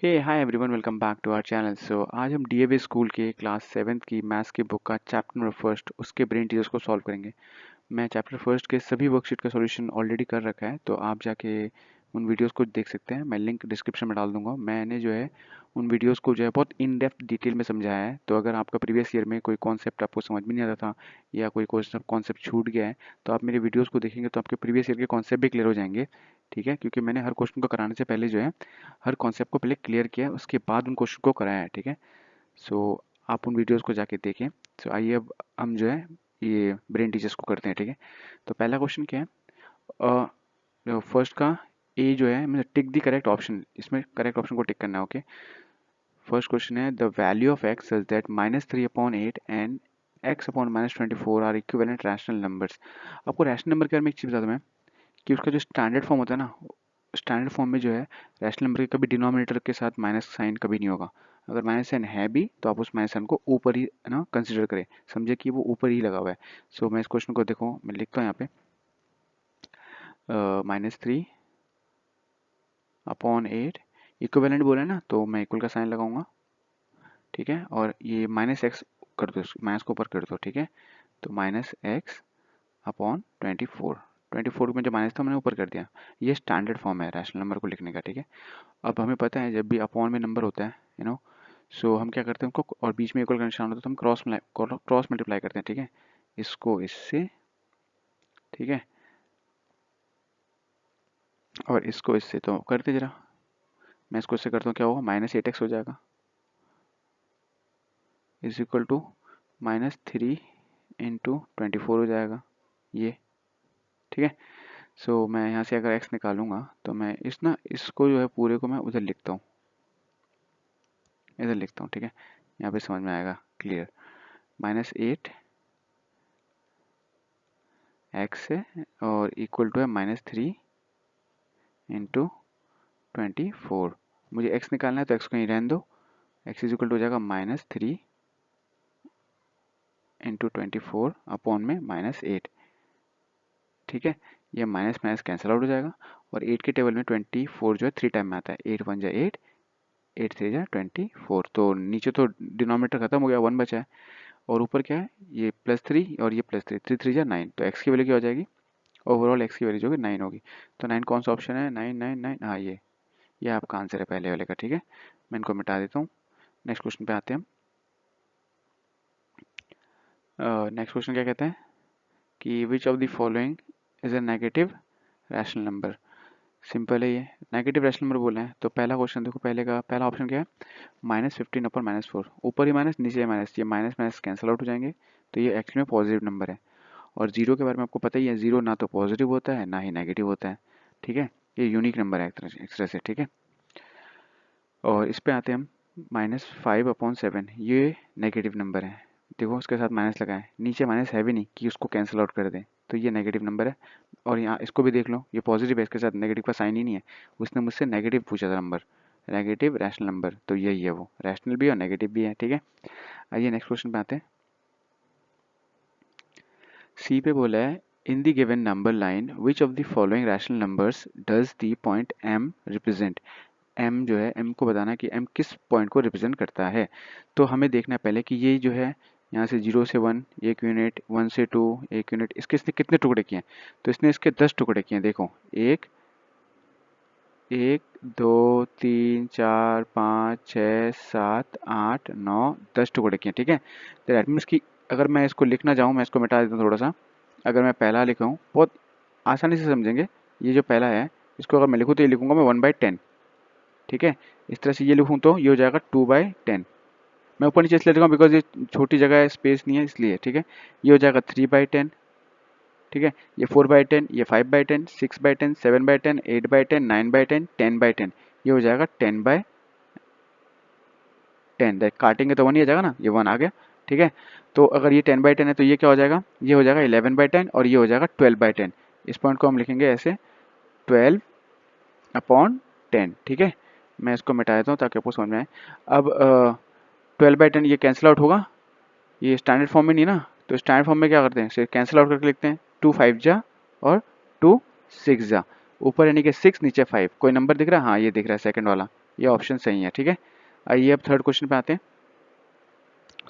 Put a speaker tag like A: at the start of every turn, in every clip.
A: Hey hi everyone, welcome back to our channel. So आज हम DAV school के class 7th की maths की बुक का चैप्टर नंबर फर्स्ट उसके ब्रेन टीचर्स को सॉल्व करेंगे। मैं चैप्टर फर्स्ट के सभी वर्कशीट का सॉल्यूशन ऑलरेडी कर रखा है, तो आप जाके उन वीडियोस को देख सकते हैं। मैं लिंक डिस्क्रिप्शन में डाल दूंगा। मैंने जो है उन वीडियोस को जो है बहुत इन डेप्थ डिटेल में समझाया है। तो अगर आपका प्रीवियस ईयर में कोई कॉन्सेप्ट आपको समझ में नहीं आता था या कोई कॉन्सेप्ट छूट गया है, तो आप मेरे वीडियोज़ को देखेंगे तो आपके प्रीवियस ईयर के कॉन्सेप्ट भी क्लियर हो जाएंगे। ठीक है, क्योंकि मैंने हर क्वेश्चन को कराने से पहले जो है हर कॉन्सेप्ट को पहले क्लियर किया है, उसके बाद उन क्वेश्चन को कराया है। ठीक है, सो आप उन वीडियोस को जाके देखें। सो आइए अब हम जो है ये ब्रेन टीचर्स को करते हैं। ठीक है, तो पहला क्वेश्चन क्या है? फर्स्ट का ए जो है मतलब टिक द करेक्ट ऑप्शन, इसमें करेक्ट ऑप्शन को टिक करना है। ओके, फर्स्ट क्वेश्चन है the value of X such that -3/8 and x upon -24 are equivalent rational numbers. आपको रैशनल नंबर के बारे में एक चीज़ बता दूं मैं, कि उसका जो स्टैंडर्ड फॉर्म होता है ना, स्टैंडर्ड फॉर्म में जो है रैशनल नंबर के कभी डिनोमिनेटर के साथ माइनस साइन कभी नहीं होगा। अगर माइनस साइन है भी तो आप उस माइनस साइन को ऊपर ही ना कंसिडर करें, समझे कि वो ऊपर ही लगा हुआ है। सो मैं इस क्वेश्चन को देखो, मैं लिखता हूँ यहाँ पे -3/8 इक्विवेलेंट बोले ना, तो मैं इक्वल का साइन लगाऊंगा। ठीक है, और ये -x कर दो, माइनस को ऊपर कर दो। ठीक है, तो -x अपॉन 24 में जो माइनस था मैंने ऊपर कर दिया। ये स्टैंडर्ड फॉर्म है रैशनल नंबर को लिखने का। ठीक है, अब हमें पता है जब भी अपॉन में नंबर होता है सो हम क्या करते हैं उनको, और बीच में इक्वल का निशान होता है तो हम क्रॉस मल्टीप्लाई करते हैं। ठीक है, इसको इससे, ठीक है, और इसको इससे, तो करते जरा। मैं इसको इससे करता हूँ, क्या होगा, -8x हो जाएगा इज इक्वल टू -3 इंटू 24 हो जाएगा ये। ठीक है, सो मैं यहाँ से अगर x निकालूंगा तो मैं इसको जो है पूरे को मैं उधर लिखता हूँ, इधर लिखता हूँ। ठीक है, यहाँ पे समझ में आएगा क्लियर। -8 x है और इक्वल टू है -3 इंटू 24। मुझे x निकालना है तो x को ही रहने दो। x इज इक्वल टू हो जाएगा -3 इंटू 24 अपॉन में -8। ठीक है, ये माइनस माइनस कैंसिल आउट हो जाएगा, और 8 के टेबल में 24 जो है 3 टाइम में आता है। 8 1 जा 8, 8 3 जा 24। तो नीचे तो डिनोमिनेटर खत्म हो गया, 1 बचा है, और ऊपर क्या है, ये +3 और ये +3, 3 3 जा 9। तो x की वैल्यू क्या हो जाएगी, ओवरऑल x की वैल्यू जो होगी 9 होगी। तो 9 कौन सा ऑप्शन है, 9 9 9, हाँ ये आपका आंसर है पहले वाले का। ठीक है, मैं इनको मिटा देता हूँ। नेक्स्ट क्वेश्चन पे आते हैं हम। नेक्स्ट क्वेश्चन क्या कहते हैं कि which of the following is a negative rational number. Simple है, ये नेगेटिव रैशनल नंबर बोले हैं। तो पहला क्वेश्चन देखो, पहला ऑप्शन क्या है, -15 अपॉन -4। ऊपर ही माइनस नीचे माइनस, ये माइनस माइनस कैंसिल आउट हो जाएंगे, तो ये एक्चुअली में पॉजिटिव नंबर है। और जीरो के बारे में आपको पता ही है, जीरो ना तो पॉजिटिव होता है ना ही नेगेटिव होता है। ठीक है, ये यूनिक नंबर है एक तरह से। ठीक है, और इस पे आते हैं हम, -5/7, ये नेगेटिव नंबर है। देखो उसके साथ माइनस लगा है, नीचे माइनस है भी नहीं कि उसको कैंसिल आउट कर दें, तो ये नेगेटिव नंबर है। और यहाँ इसको भी देख लो, ये पॉजिटिव है, इसके साथ नेगेटिव का साइन ही नहीं है। उसने मुझसे नेगेटिव पूछा था नंबर, नेगेटिव रैशनल नंबर, तो यही है वो, रैशनल भी और नेगेटिव भी है। ठीक है, आइए नेक्स्ट क्वेश्चन पे आते हैं। सी पे बोला है, in the given number line which of the following rational numbers does the point m represent. m जो है, m को बताना है कि m किस पॉइंट को रिप्रेजेंट करता है। तो हमें देखना है पहले कि ये जो है यहाँ से 0 से 1 1 यूनिट, 1 से 2 1 यूनिट, इसने कितने टुकड़े किए हैं, तो इसने इसके 10 टुकड़े किए हैं। देखो, 1 1 2 3 4 5 6 7 8 9 10 टुकड़े किए। ठीक है, तो दैट मीन्स कि अगर मैं इसको लिखना चाहूँ, मैं इसको मिटा देता हूँ थोड़ा सा। अगर मैं पहला लिखूँ, बहुत आसानी से समझेंगे। ये जो पहला है, इसको अगर मैं लिखूँ तो ये लिखूँगा मैं 1/10। ठीक है, इस तरह से ये लिखूँ तो ये हो जाएगा 2/10। मैं ऊपर नीचे इसलिए लिखूँगा बिकॉज ये छोटी जगह है, स्पेस नहीं है, इसलिए। ठीक है, ये हो जाएगा 3/10। ठीक है, ये 4/10, ये 5/10, 6/10, 7/10, 8/10, 9/10, 10/10, ये हो जाएगा 10/10। काटेंगे तो 1 ही आ जाएगा ना, ये 1 आ गया। ठीक है, तो अगर ये 10/10 है तो ये क्या हो जाएगा, ये हो जाएगा 11/10, और ये हो जाएगा 12/10। इस पॉइंट को हम लिखेंगे ऐसे, 12/10। ठीक है, मैं इसको मिटा देता हूँ ताकि आपको समझ में आए। अब 12/10 ये कैंसिल आउट होगा, ये स्टैंडर्ड फॉर्म में नहीं ना, तो स्टैंडर्ड फॉर्म में क्या करते हैं, सिर्फ कैंसिल आउट करके लिखते हैं। 2 5 जा और 2 6 जा, ऊपर यानी कि 6 नीचे 5। कोई नंबर दिख रहा है, हाँ ये दिख रहा है सेकंड वाला, ये ऑप्शन सही है, ठीक है। आइए अब थर्ड क्वेश्चन पे आते हैं,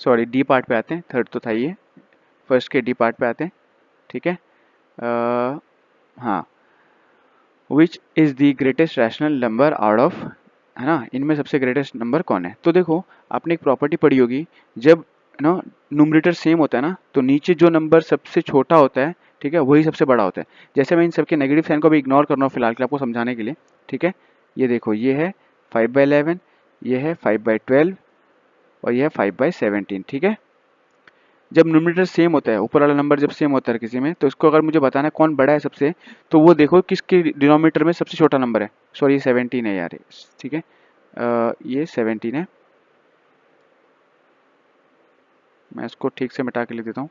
A: सॉरी डी पार्ट पे आते हैं, थर्ड तो था ये, फर्स्ट के डी पार्ट पे आते हैं, ठीक है। हाँ, which is the greatest rational number out of, है ना, इनमें सबसे ग्रेटेस्ट नंबर कौन है। तो देखो आपने एक प्रॉपर्टी पढ़ी होगी, जब ना न्यूमरेटर सेम होता है ना, तो नीचे जो नंबर सबसे छोटा होता है, ठीक है, वही सबसे बड़ा होता है। जैसे मैं इन सबके नेगेटिव साइन को भी इग्नोर कर रहा हूँ फिलहाल के लिए आपको समझाने के लिए, ठीक है। ये देखो, ये है 5/11, ये है 5/12 और ये है 5/17, ठीक है। जब न्यूमरेटर सेम होता है, ऊपर वाला नंबर जब सेम होता है किसी में, तो इसको अगर मुझे बताना है कौन बड़ा है सबसे, तो वो देखो किसके डिनोमिनेटर में सबसे छोटा नंबर है। सॉरी, ये 17 है यार, ठीक है। ये 17 है, मैं इसको ठीक से मिटा के लिख देता हूँ,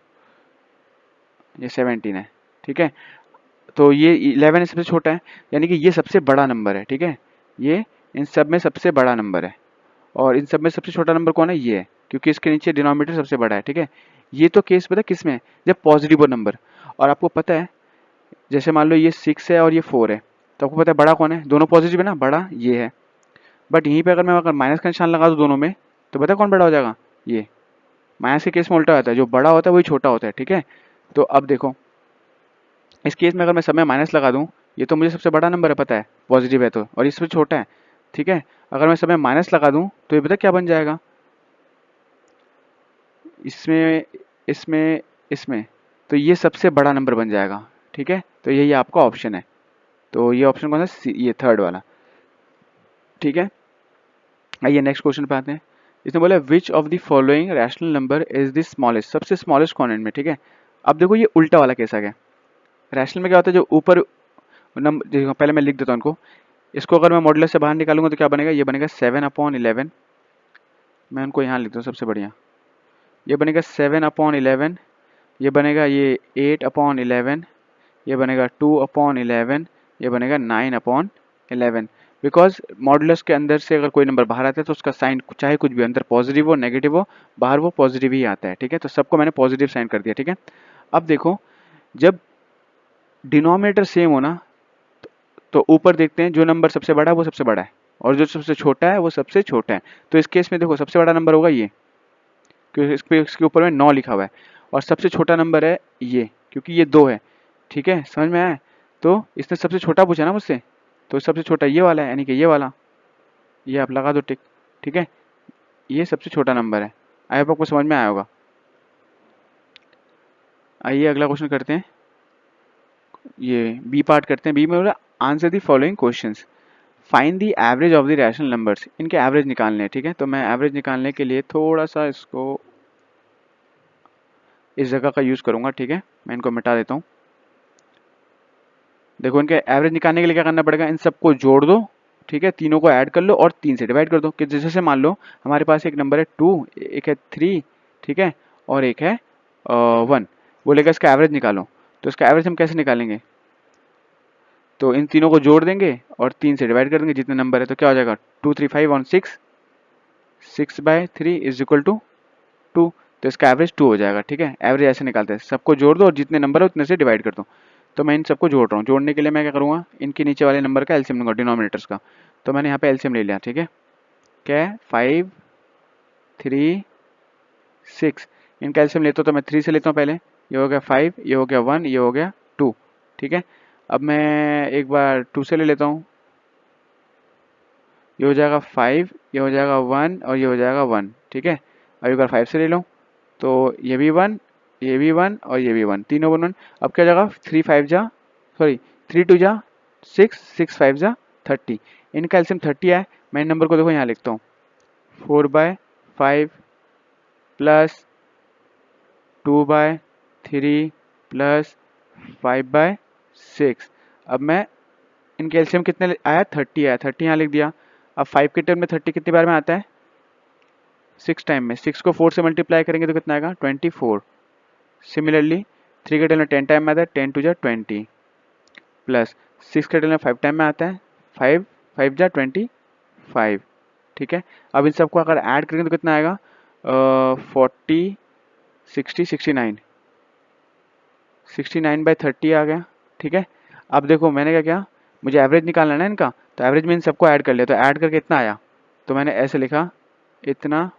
A: ये 17 है, ठीक है। तो ये 11 है, सबसे छोटा है, यानी कि ये सबसे बड़ा नंबर है, ठीक है। ये इन सब में सबसे बड़ा नंबर है, और इन सब में सबसे छोटा नंबर कौन है, ये है, क्योंकि इसके नीचे डिनोमिनेटर सबसे बड़ा है, ठीक है। ये तो केस पता किस में है, जब पॉजिटिव नंबर, और आपको पता है जैसे मान लो ये 6 है और ये 4 है, तो आपको पता है बड़ा कौन है, दोनों पॉजिटिव है ना, बड़ा ये है। बट यहीं पे अगर मैं माइनस का निशान लगा दूँ दोनों में, तो पता है कौन बड़ा हो जाएगा, ये। माइनस के केस में उल्टा होता है, जो बड़ा होता है वही छोटा होता है, ठीक है। तो अब देखो इस केस में अगर मैं सब में माइनस लगा दूं, ये तो मुझे सबसे बड़ा नंबर है पता है, पॉजिटिव है तो, और इसमें छोटा है, ठीक है। अगर मैं सब में माइनस लगा दूं तो ये पता क्या बन जाएगा, इसमें इसमें इसमें, तो ये सबसे बड़ा नंबर बन जाएगा, ठीक है। तो यही आपका ऑप्शन है, तो ये ऑप्शन कौन सा, ये थर्ड वाला, ठीक है। आइए नेक्स्ट क्वेश्चन पे आते हैं। इसने बोला which of the following rational number is the smallest, सबसे स्मॉलेस्ट कौन है इनमें, ठीक है। अब देखो ये उल्टा वाला केस आ गया। रैशनल में क्या होता है, जो ऊपर नंबर, देखो पहले मैं लिख देता हूँ इनको, इसको अगर मैं मॉडुलस से बाहर निकालूंगा तो क्या बनेगा, ये बनेगा 7/11, मैं उनको यहाँ लिख दूँ सबसे बढ़िया, ये बनेगा 7/11, ये बनेगा ये 8/11, ये बनेगा 2/11, ये बनेगा 9/11। बिकॉज मॉडुलस के अंदर से अगर कोई नंबर बाहर आता है तो उसका साइन चाहे कुछ भी, अंदर पॉजिटिव हो नेगेटिव हो, बाहर वो पॉजिटिव ही आता है, ठीक है। तो सबको मैंने पॉजिटिव साइन कर दिया, ठीक है। अब देखो जब डिनोमिनेटर सेम हो ना, तो ऊपर देखते हैं जो नंबर सबसे बड़ा है वो सबसे बड़ा है, और जो सबसे छोटा है वो सबसे छोटा है। तो इस केस में देखो सबसे बड़ा नंबर होगा ये, क्योंकि इसके ऊपर में 9 लिखा हुआ है, और सबसे छोटा नंबर है ये, क्योंकि ये 2 है, ठीक है। समझ में आया। तो इसने सबसे छोटा पूछा ना मुझसे, तो सबसे छोटा ये वाला है, यानी कि ये वाला, ये आप लगा दो टिक, ठीक है। ये सबसे छोटा नंबर है। आई होप आपको समझ में आया होगा। आइए अगला क्वेश्चन करते हैं, ये बी पार्ट करते हैं। बी में बोला answer the following questions, find the average of the rational numbers, इनके एवरेज निकालने हैं, ठीक है। तो मैं एवरेज निकालने के लिए थोड़ा सा इसको इस जगह का यूज़ करूंगा, ठीक है। मैं इनको मिटा देता हूँ। देखो इनके एवरेज निकालने के लिए क्या करना पड़ेगा, इन सबको जोड़ दो, ठीक है, तीनों को ऐड कर लो और 3 से डिवाइड कर दो। कि जैसे मान लो हमारे पास एक नंबर है 2, एक है 3, ठीक है, और एक है 1, बोलेगा इसका एवरेज निकालो। तो इसका एवरेज हम कैसे निकालेंगे, तो इन तीनों को जोड़ देंगे और 3 से डिवाइड कर देंगे जितने नंबर है, तो क्या हो जाएगा 2 3 5 और 6, 6/3 इज इक्वल टू 2। तो इसका एवरेज 2 हो जाएगा, ठीक है। एवरेज ऐसे निकालते हैं, सबको जोड़ दो और जितने नंबर है उतने से डिवाइड कर दो। तो मैं इन सबको जोड़ रहा हूँ, जोड़ने के लिए मैं क्या करूँगा, इनके नीचे वाले नंबर का एलसीएम लूँगा, डिनोमिनेटर्स का। तो मैंने यहाँ पे एलसीएम ले लिया, ठीक है। क्या है 5 3 6, इनका एलसीएम लेता हूँ तो मैं 3 से लेता हूँ पहले, ये हो गया 5, ये हो गया 1, ये हो गया 2, ठीक है। अब मैं एक बार 2 से ले लेता हूँ, ये हो जाएगा 5, ये हो जाएगा 1 और ये हो जाएगा 1, ठीक है। अब एक बार 5 से ले लो, तो ये भी 1, ये भी 1 और ये भी 1, तीनों 1 1। अब क्या हो जाएगा 3 5 जा, सॉरी 3 2 जा 6, 6 5 जा 30, इनका एलसीएम 30 है। मैं इन नंबर को देखो यहाँ लिखता हूँ, 4/5 प्लस 2/3 प्लस 5/6। अब मैं इनके एलसीएम कितने आया, 30 आया, 30 यहाँ लिख दिया। अब 5 के टर्म में 30 कितनी बार में आता है, 6 टाइम में। 6 को 4 से मल्टीप्लाई करेंगे तो कितना आएगा 24। सिमिलरली 3 के टर्म में 10 टाइम में आता है, 10 2 जा 20 प्लस 6 के टर्म में 5 टाइम में आता है, 5 5 जा 25, ठीक है। अब इन सबको अगर ऐड करेंगे तो कितना आएगा 40 60 69, 69/30 आ गया, ठीक है। अब देखो मैंने क्या किया, मुझे एवरेज निकालना है ना इनका, तो एवरेज में इन सबको ऐड कर लिया, तो ऐड करके इतना आया तो मैंने ऐसे लिखा इतना।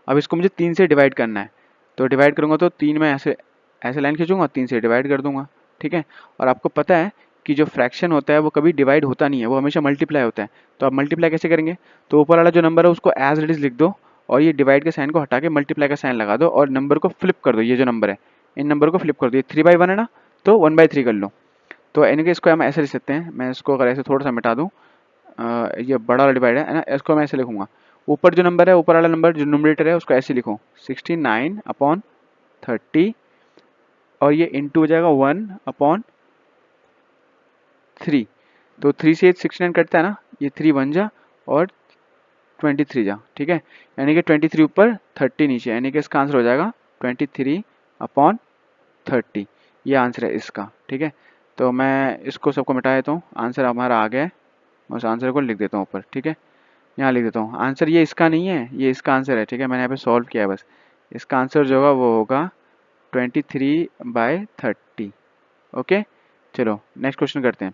A: अब इसको मुझे 3 से डिवाइड करना है, तो डिवाइड करूँगा तो 3 में ऐसे ऐसे लाइन खींचूंगा, 3 से डिवाइड कर दूंगा, ठीक है। और आपको पता है कि जो फ्रैक्शन होता है वो कभी डिवाइड होता नहीं है, वो हमेशा मल्टीप्लाई होता है। तो आप मल्टीप्लाई कैसे करेंगे, तो ऊपर वाला जो नंबर है उसको एज इट इज लिख दो, और ये डिवाइड के साइन को हटा के मल्टीप्लाई का साइन लगा दो, और नंबर को फ्लिप कर दो। ये जो नंबर है इन नंबर को फ्लिप कर दो, ये 3/1 है ना, तो 1/3 कर लो। तो यानी कि इसको हम ऐसे लिख सकते हैं, मैं इसको अगर ऐसे थोड़ा सा मिटा दूँ, ये बड़ा वाला डिवाइड है ना, इसको मैं ऐसे लिखूंगा। ऊपर जो नंबर है, ऊपर वाला नंबर जो न्यूमरेटर है उसको ऐसे लिखो 69/30, और ये इंटू हो जाएगा 1/3। तो 3 से 69 कटता है ना, ये 3 1 जा और 23 जा, ठीक है। यानी कि 23 ऊपर 30 नीचे, यानी कि इसका आंसर हो जाएगा 23/30। ये आंसर है इसका, ठीक है। तो मैं इसको सबको मिटा देता हूँ, आंसर हमारा आ गया है। मैं उस आंसर को लिख देता हूँ ऊपर, ठीक है। यहाँ लिख देता हूँ आंसर, ये इसका नहीं है, ये इसका आंसर है, ठीक है। मैंने यहाँ पे सॉल्व किया है बस। इसका आंसर जो होगा वो होगा 23/30। ओके, चलो नेक्स्ट क्वेश्चन करते हैं।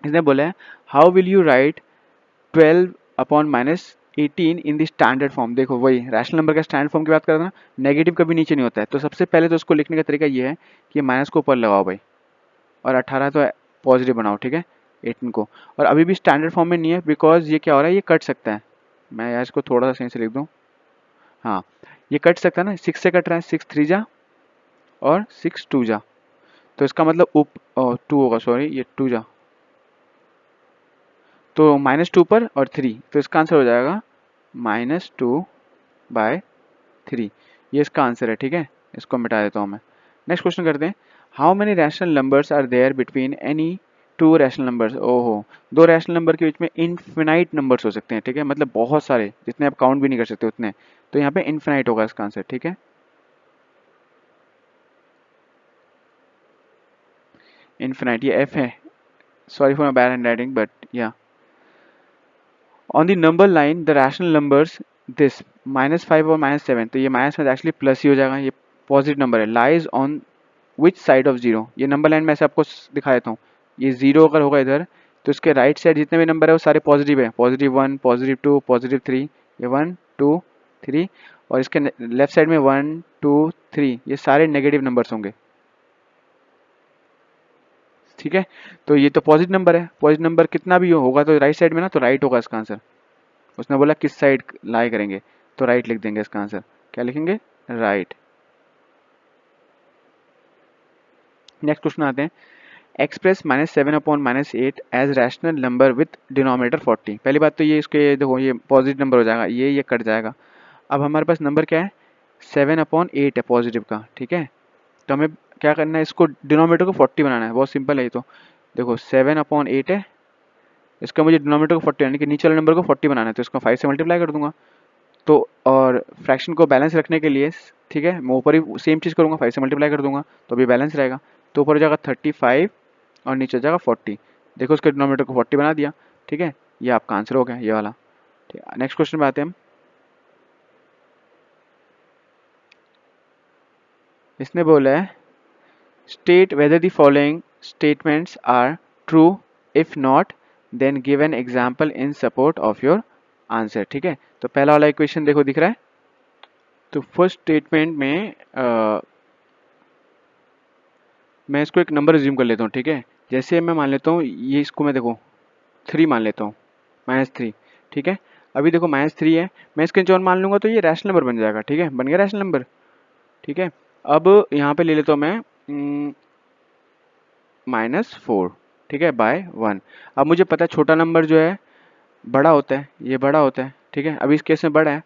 A: इसने बोला है how will you right 12/-18 in the standard form. देखो वही रैशनल नंबर का स्टैंडर्ड फॉर्म की बात करते हैं ना, नेगेटिव कभी नीचे नहीं होता है। तो सबसे पहले तो उसको लिखने का तरीका ये है कि माइनस को ऊपर लगाओ भाई, और 18 तो पॉजिटिव बनाओ, ठीक है, 18 को। और अभी भी स्टैंडर्ड फॉर्म में नहीं है, बिकॉज ये क्या हो रहा है, ये कट सकता है। मैं यार इसको थोड़ा सा सही से लिख दूँ, हाँ ये कट सकता है ना, 6 से कट रहा है, 6 3 जा और 6 2 जा, तो इसका मतलब उप 2 होगा, सॉरी ये 2 जा, तो -2 पर और 3, तो इसका आंसर हो जाएगा -2/3। ये इसका आंसर है, ठीक है। इसको मिटा देता हूँ मैं। नेक्स्ट क्वेश्चन करते हैं। How many rational numbers are there between any two rational numbers. ओहो, दो रैशनल नंबर के बीच में इनफिनाइट नंबर्स हो सकते हैं, ठीक है, मतलब बहुत सारे, जितने आप काउंट भी नहीं कर सकते उतने। तो यहाँ पे इनफिनाइट होगा इसका आंसर, ठीक है। इनफिनाइट, ये एफ है, sorry for my bad handwriting, but yeah on the number line the rational numbers this -5 और -7, तो ये माइनस में एक्चुअली प्लस ही हो जाएगा, ये पॉजिटिव नंबर है। Lies on which side of zero, ये नंबर लाइन में ऐसे आपको दिखा देता हूँ। ये जीरो अगर होगा इधर, तो इसके राइट साइड जितने भी नंबर है वो सारे पॉजिटिव है, +1 +2 +3, ये 1 2 3, और इसके लेफ्ट साइड में 1 2 3, ये सारे नेगेटिव नंबर्स होंगे, ठीक है। तो ये तो पॉजिटिव नंबर है, पॉजिटिव नंबर कितना भी होगा तो राइट साइड में ना, तो राइट होगा इसका आंसर। उसने बोला किस साइड लाई करेंगे, तो राइट लिख देंगे इसका आंसर। क्या लिखेंगे, राइट। नेक्स्ट क्वेश्चन आते हैं। Express -7/-8 as rational number with denominator 40। पहली बात तो ये इसके देखो, ये पॉजिटिव नंबर हो जाएगा, ये कट जाएगा। अब हमारे पास नंबर क्या है, 7/8 है पॉजिटिव का, ठीक है। तो हमें क्या करना है, इसको डिनोमिनेटर को 40 बनाना है, बहुत सिंपल है ये तो। देखो 7/8 है, इसका मुझे डिनोमिनेटर को 40 यानी कि नीचे वाले नंबर को 40 बनाना है, तो इसको 5 से मल्टीप्लाई कर दूंगा। तो और फ्रैक्शन को बैलेंस रखने के लिए, ठीक है, मैं ऊपर ही सेम चीज़ करूँगा, 5 से मल्टीप्लाई कर दूंगा, तो अभी बैलेंस रहेगा। तो ऊपर हो जाएगा 35 और नीचे हो जाएगा 40। देखो उसके डिनोमिनेटर को 40 बना दिया, ठीक है। ये आपका आंसर हो गया, ये वाला, ठीक है। नेक्स्ट क्वेश्चन पे आते हैं हम। इसने बोला है state whether the following statements are true, if not then give an example in support of your answer, ठीक है। तो पहला वाला इक्वेशन देखो दिख रहा है। तो फर्स्ट स्टेटमेंट में मैं इसको एक नंबर रिज्यूम कर लेता हूँ, ठीक है। जैसे मैं मान लेता हूँ, ये इसको मैं देखो 3 मान लेता हूँ, -3, ठीक है। अभी देखो -3 है, मैं इसके नीचे 1 मान लूँगा तो ये रैशनल नंबर बन जाएगा, ठीक है, बन गया रैशनल नंबर, ठीक है। अब यहाँ पे ले लेता हूँ मैं -4, ठीक है, बाय 1। अब मुझे पता है छोटा नंबर जो है बड़ा होता है, ये बड़ा होता है, ठीक है। अभी इस केस में बड़ा है,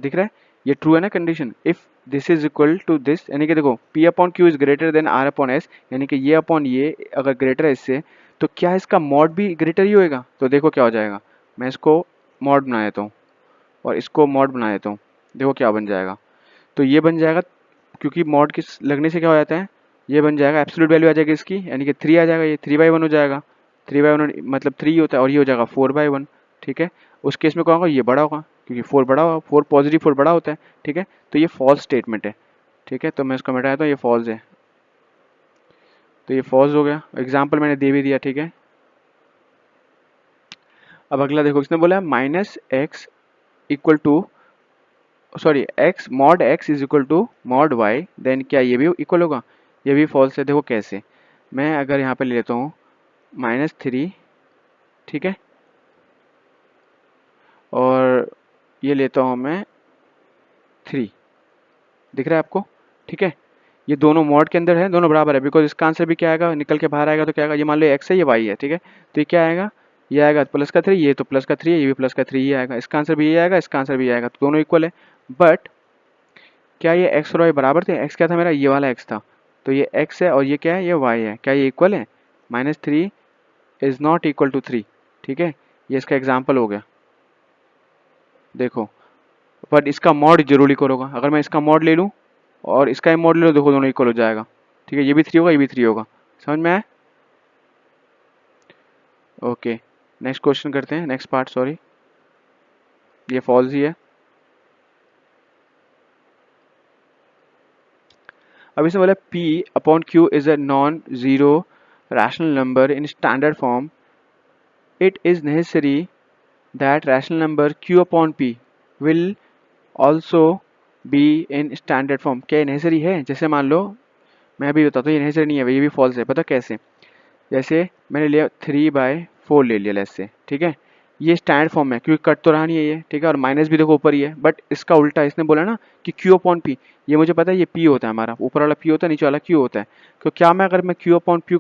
A: दिख रहा है, ये ट्रू है ना condition. If this is equal to this, यानी कि देखो P/Q is greater than R/S, यानी कि ये अपॉन ये अगर ग्रेटर है इससे, तो क्या इसका मॉड भी ग्रेटर ही होएगा। तो देखो क्या हो जाएगा, मैं इसको मॉड बना देता हूँ और इसको मॉड बना देता हूँ, देखो क्या बन जाएगा। तो ये बन जाएगा, क्योंकि मॉड किस लगने से क्या हो जाता है, ये बन जाएगा एब्सोल्यूट वैल्यू आ जाएगी इसकी, यानी कि 3 आ जाएगा, ये 3/1 हो जाएगा। 3/1 मतलब 3 होता है, और ये हो जाएगा 4/1, ठीक है। उस केस में क्या होगा, ये बड़ा होगा, क्योंकि 4 बड़ा होगा, 4 पॉजिटिव 4 बड़ा होता है, ठीक है। तो ये फॉल्स स्टेटमेंट है, ठीक है। तो मैं इसको मिटाया, तो ये फॉल्स है, तो ये फॉल्स हो गया। एग्जाम्पल मैंने दे भी दिया, ठीक है। अब अगला देखो, इसने बोला minus X equal to, sorry X mod X is equal to mod Y, then क्या ये भी इक्वल होगा? ये भी फॉल्स है। देखो कैसे, मैं अगर यहाँ पे ले लेता हूँ -3, ठीक है, और ये लेता हूँ मैं 3, दिख रहा है आपको? ठीक है, ये दोनों मॉड के अंदर है, दोनों बराबर है, बिकॉज इसका आंसर भी क्या आएगा, निकल के बाहर आएगा तो क्या आएगा, ये मान लो एक्स है, ये वाई है, ठीक है, तो ये क्या आएगा, ये आएगा प्लस का 3, ये तो प्लस का 3 है, ये भी प्लस का 3 ही आएगा, इसका आंसर भी ये आएगा, इसका आंसर भी आएगा, तो दोनों इक्वल है। बट क्या ये एक्स और वाई बराबर थे? एक्स क्या था मेरा, ये वाला एक्स था, तो ये एक्स है और ये क्या है, ये वाई है, क्या ये इक्वल है? -3 इज नॉट इक्वल टू 3, ठीक है, ये इसका एग्जाम्पल हो गया। देखो, बट इसका मॉड जरूर इक्वल होगा, अगर मैं इसका मॉड ले लूँ और इसका ही मॉड ले लूँ, देखो दोनों इक्वल हो जाएगा, ठीक है, ये भी 3 होगा, ये भी 3 होगा, समझ में आया? ओके, नेक्स्ट क्वेश्चन करते हैं, नेक्स्ट पार्ट, सॉरी ये फॉल्स ही है। अब इसमें बोला P upon Q is a non zero rational number in standard form, it is necessary that rational number Q upon P will also be in standard form. क्या ये necessary है? जैसे मान लो, मैं अभी बताता हूँ, ये नेसेसरी नहीं है, ये भी फॉल्स है, पता कैसे? जैसे मैंने लिया 3/4 ले लिया लेस से, ठीक है, ये स्टैंडर्ड फॉर्म है क्योंकि कट तो रहा नहीं है ये, ठीक है, और माइनस भी देखो ऊपर ही है, बट इसका उल्टा, इसने बोला ना कि Q अपॉन P, ये मुझे पता है, ये P होता है हमारा, ऊपर वाला P होता है, नीचे वाला Q होता है, तो क्या मैं अगर मैं Q अपॉन P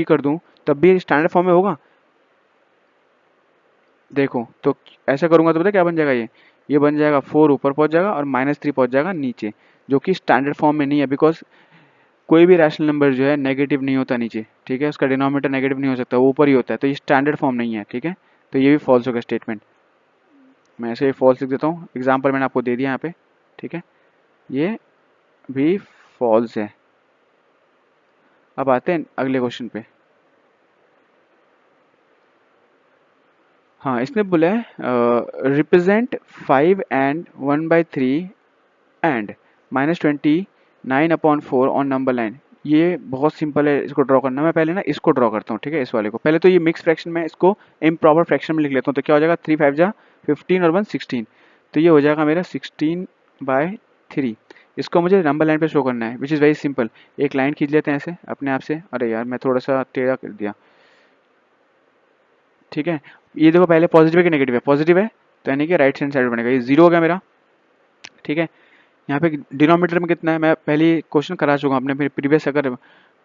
A: कर दूं तब भी स्टैंडर्ड फॉर्म में होगा? देखो तो ऐसा करूंगा तो पता है क्या बन जाएगा, ये बन जाएगा 4 ऊपर पहुंच जाएगा और -3 पहुंच जाएगा नीचे, जो कि स्टैंडर्ड फॉर्म में नहीं है, बिकॉज कोई भी रैशनल नंबर जो है नेगेटिव नहीं होता नीचे, ठीक है, उसका डिनोमिनेटर नेगेटिव नहीं हो सकता, वो ऊपर ही होता है, तो ये स्टैंडर्ड फॉर्म नहीं है, ठीक है, तो ये भी फॉल्स होगा स्टेटमेंट। मैं ऐसे ही फॉल्स लिख देता हूँ, एग्जाम्पल मैंने आपको दे दिया यहाँ पे, ठीक है, ये भी फॉल्स है। अब आते हैं अगले क्वेश्चन पे। हाँ, इसने बोला है represent 5 and 1/3 and -29/4 on number line. ये बहुत सिंपल है, इसको ड्रॉ करना। मैं पहले ना इसको ड्रॉ करता हूँ, ठीक है, इस वाले को पहले, तो ये मिक्स फ्रैक्शन में इसको इम्प्रॉपर फ्रैक्शन में लिख लेता हूँ, तो क्या हो जाएगा, 3 5 जा 15 और 1 16, तो ये हो जाएगा मेरा 16/3। इसको मुझे नंबर लाइन पे शो करना है, विच इज़ वेरी सिंपल। एक लाइन खींच लेते हैं ऐसे अपने आप से, अरे यार मैं थोड़ा सा टेढ़ा कर दिया, ठीक है, ये देखो पहले पॉजिटिव है कि नेगेटिव है, पॉजिटिव है, तो यानी कि राइट हैंड साइड बनेगा, ये 0 हो गया मेरा, ठीक है। यहाँ पे डिनोमीटर में कितना है, मैं पहले क्वेश्चन करा चुका हूँ अपने प्रीवियस, अगर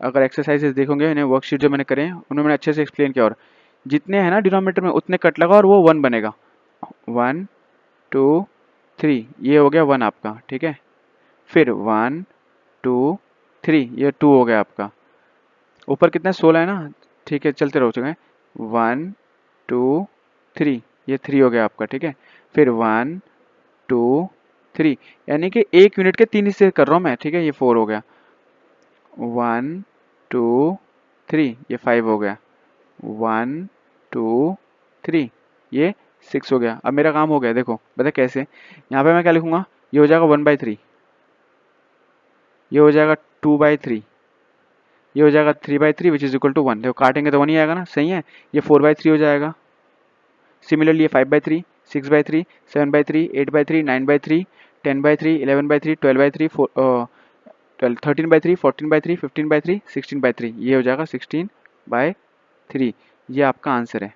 A: अगर एक्सरसाइजेस देखोगे इन्हें, वर्कशीट जो मैंने करे हैं उन्होंने मैंने अच्छे से एक्सप्लेन किया, और जितने हैं ना डिनोमीटर में उतने कट लगा और वो 1 बनेगा, 1 2 3, ये हो गया 1 आपका, ठीक है, फिर 1 2 3, ये 2 हो गया आपका, ऊपर कितना 16 है ना, ठीक है, चलते रहो चुके हैं, 1 2 3, ये 3 हो गया आपका, ठीक है, फिर 1 2 3, यानी कि 1 यूनिट के 3 हिस्से कर रहा हूँ मैं, ठीक है, ये 4 हो गया, 1 2 3, ये 5 हो गया, 1 2 3, ये 6 हो गया। अब मेरा काम हो गया, देखो पता कैसे, यहाँ पे मैं क्या लिखूंगा, ये हो जाएगा 1/3, ये हो जाएगा 2/3, ये हो जाएगा 3/3 विच इज इक्वल टू 1, देखो काटेंगे तो 1 ही आएगा ना, सही है, ये 4/3 हो जाएगा, सिमिलरली ये 5/3 6/3 7/3 8/3 9/3 10/3 11/3 12/3 13/3 14/3 15/3 16/3, ये हो जाएगा 16/3, ये आपका आंसर है,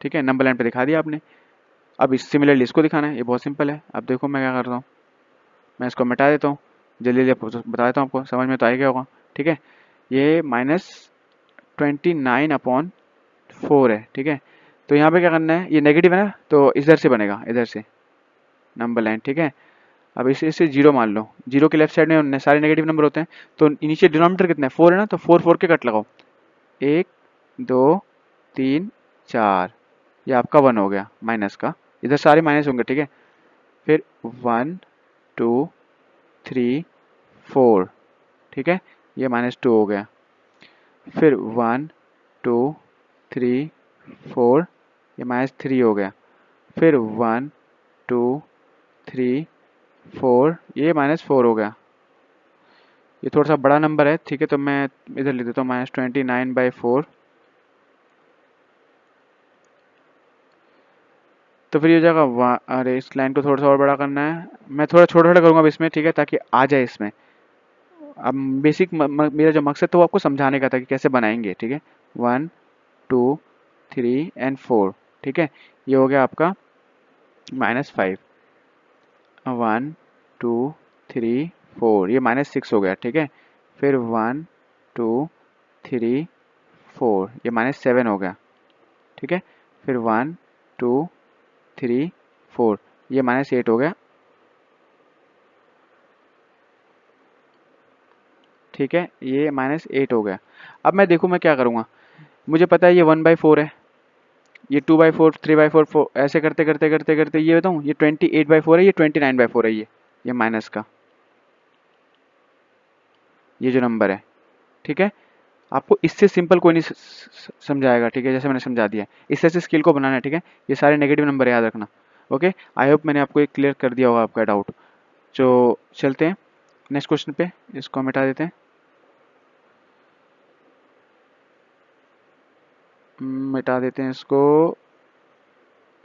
A: ठीक है, नंबर लाइन पे दिखा दिया आपने। अब इस सिमिलरली इसको दिखाना है, ये बहुत सिंपल है। अब देखो मैं क्या करता हूँ, मैं इसको मिटा देता हूँ, जल्दी जल्दी बता देता हूँ आपको, समझ में तो आ गया होगा, ठीक है, ये -29/4 है, ठीक है, तो यहाँ पे क्या करना है, ये नेगेटिव है ना, तो इधर से बनेगा, इधर से नंबर लाइन, ठीक है। अब इसे 0 मान लो, 0 के लेफ्ट साइड में सारे नेगेटिव नंबर होते हैं, तो नीचे डिनोमिनेटर कितना है, 4 है ना, तो 4 4 के कट लगाओ, 1 2 3 4, ये आपका 1 हो गया माइनस का, इधर सारे माइनस होंगे, ठीक है, फिर 1 2 3 4, ठीक है, ये -2 हो गया, फिर 1 2 3 4, ये -3 हो गया, फिर 1 2 3 4, ये -4 हो गया, ये थोड़ा सा बड़ा नंबर है, ठीक है, तो मैं इधर लिख देता हूँ -29/4, तो फिर ये हो जाएगा अरे इस लाइन को थोड़ा सा और बड़ा करना है, मैं थोड़ा छोटा छोटा करूँगा अब इसमें, ठीक है, ताकि आ जाए इसमें। अब बेसिक मेरा जो मकसद था वो आपको समझाने का था कि कैसे बनाएंगे, ठीक है। 1 2 3 एंड 4, ठीक है। ये हो गया आपका -5, 1 2 3 4, ये -6 हो गया, ठीक है। फिर 1 2 3 4, ये -7 हो गया, ठीक है। फिर 1 2 3 4, ये -8 हो गया, ठीक है। ये -8 हो गया। अब मैं देखूँ मैं क्या करूँगा, मुझे पता है ये 1/4 है, ये 2/4 3/4 4, ऐसे करते करते करते करते ये बताऊँ, ये 28/4 है, ये 29/4 है, ये माइनस का ये जो नंबर है, ठीक है। आपको इससे सिंपल कोई नहीं समझाएगा, ठीक है, जैसे मैंने समझा दिया। इससे ऐसे स्केल को बनाना है, ठीक है। ये सारे नेगेटिव नंबर याद रखना, ओके। आई होप मैंने आपको एक क्लियर कर दिया होगा आपका डाउट। तो चलते हैं नेक्स्ट क्वेश्चन पे, इसको हम मिटा देते हैं, मिटा देते हैं इसको,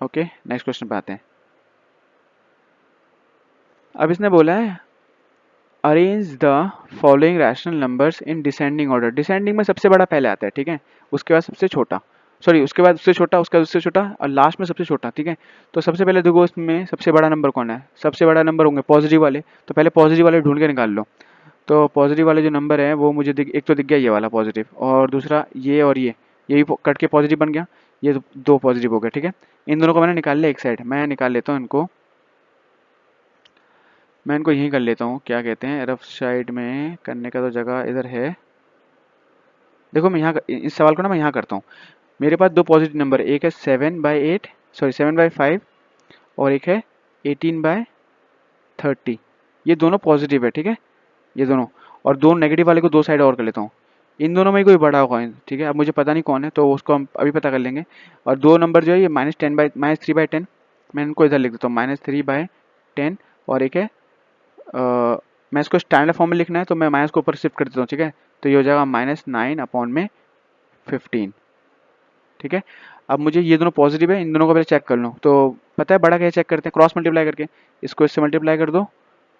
A: ओके। नेक्स्ट क्वेश्चन पे आते हैं। अब इसने बोला है arrange the following rational numbers in descending order. Descending में सबसे बड़ा पहले आता है, ठीक है, उसके बाद सबसे छोटा, सॉरी उसके बाद उससे छोटा, उसके बाद उससे छोटा, और लास्ट में सबसे छोटा, ठीक है। तो सबसे पहले देखो इसमें सबसे बड़ा नंबर कौन है, सबसे बड़ा नंबर होंगे पॉजिटिव वाले, तो पहले पॉजिटिव वाले ढूंढ के निकाल लो। तो पॉजिटिव वाले जो नंबर है वो मुझे एक तो दिख गया ये वाला पॉजिटिव, और दूसरा ये और ये भी कट के पॉजिटिव बन गया, ये दो पॉजिटिव हो गए, ठीक है। इन दोनों को मैंने निकाल लिया एक साइड, मैं निकाल लेता हूँ इनको, मैं इनको यहीं कर लेता हूँ, क्या कहते हैं, रफ साइड में करने का तो जगह इधर है। देखो मैं यहाँ इस सवाल को ना मैं यहाँ करता हूँ। मेरे पास दो पॉजिटिव नंबर, एक है 7/8, सॉरी 7/5, और एक है 18/30। ये दोनों पॉजिटिव है, ठीक है, ये दोनों। और दो नेगेटिव वाले को दो साइड और कर लेता हूँ। इन दोनों में ही कोई बड़ा होगा, ठीक है। अब मुझे पता नहीं कौन है, तो उसको हम अभी पता कर लेंगे। और दो नंबर जो है ये -3/10, मैं इनको इधर लिख देता हूँ, -3/10। और एक है मैं इसको स्टैंडर्ड फॉर्म में लिखना है, तो मैं माइनस को ऊपर शिफ्ट कर देता हूँ, ठीक है। तो ये हो जाएगा -9/15, ठीक है। अब मुझे ये दोनों पॉजिटिव है, इन दोनों को पहले चेक कर लूँ। तो पता है बड़ा क्या चेक करते हैं, क्रॉस मल्टीप्लाई करके, इसको इससे मल्टीप्लाई कर दो,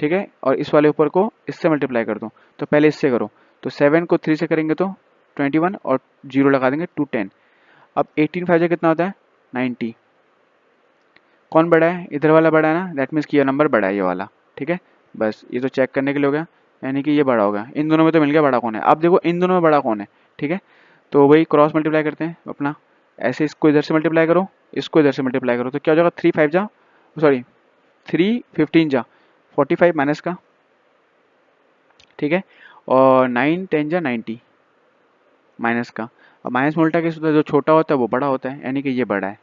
A: ठीक है, और इस वाले ऊपर को इससे मल्टीप्लाई कर दो। तो पहले इससे करो, तो 7 को 3 से करेंगे तो 21, और 0 लगा देंगे 2 10। अब 18/5 कितना होता है 90। कौन बड़ा है, इधर वाला बड़ा है ना, दैट मीन्स कि ये नंबर बड़ा है, ये वाला, ठीक है। बस ये तो चेक करने के लिए हो गया, यानी कि ये बड़ा होगा। इन दोनों में तो मिल गया बड़ा कौन है। अब देखो इन दोनों में बड़ा कौन है, ठीक है। तो वही क्रॉस मल्टीप्लाई करते हैं अपना, ऐसे इसको इधर से मल्टीप्लाई करो, इसको इधर से मल्टीप्लाई करो, तो क्या हो जाएगा 3 5 जा, सॉरी 3 15 जा 45 माइनस का, ठीक है। और 9 10 जा 90 माइनस का। अब माइनस में उल्टा कैसे होता है, जो छोटा होता है वो बड़ा होता है, यानी कि ये बड़ा है,